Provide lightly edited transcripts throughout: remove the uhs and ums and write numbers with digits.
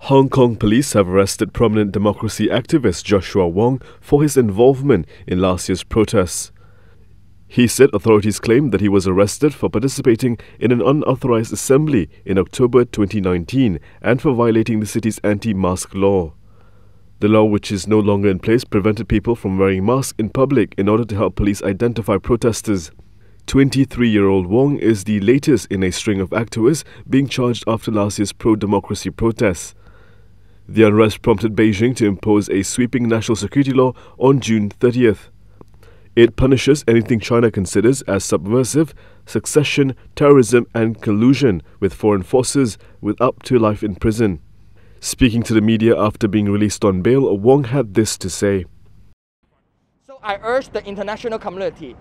Hong Kong police have arrested prominent democracy activist Joshua Wong for his involvement in last year's protests. He said authorities claimed that he was arrested for participating in an unauthorized assembly in October 2019 and for violating the city's anti-mask law. The law, which is no longer in place, prevented people from wearing masks in public in order to help police identify protesters. 23-year-old Wong is the latest in a string of activists being charged after last year's pro-democracy protests. The unrest prompted Beijing to impose a sweeping national security law on June 30th. It punishes anything China considers as subversive, secession, terrorism and collusion with foreign forces, with up to life in prison. Speaking to the media after being released on bail, Wong had this to say. So I urge the international community,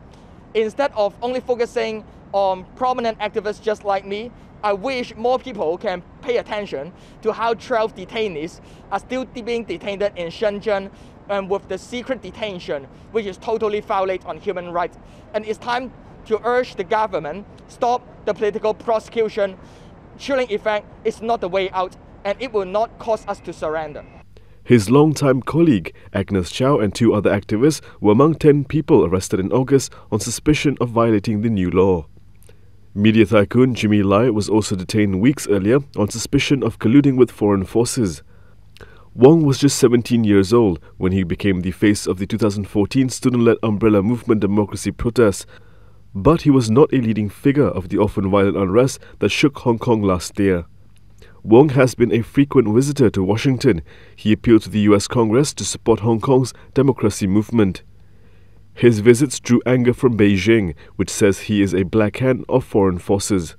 instead of only focusing on prominent activists just like me, I wish more people can pay attention to how 12 detainees are still being detained in Shenzhen and with the secret detention, which is totally violate on human rights. And it's time to urge the government stop the political prosecution. Chilling effect is not the way out, and it will not cause us to surrender. His longtime colleague, Agnes Chow, and two other activists were among 10 people arrested in August on suspicion of violating the new law. Media tycoon Jimmy Lai was also detained weeks earlier on suspicion of colluding with foreign forces. Wong was just 17 years old when he became the face of the 2014 student-led umbrella movement democracy protests, but he was not a leading figure of the often violent unrest that shook Hong Kong last year. Wong has been a frequent visitor to Washington. He appealed to the US Congress to support Hong Kong's democracy movement. His visits drew anger from Beijing, which says he is a black hand of foreign forces.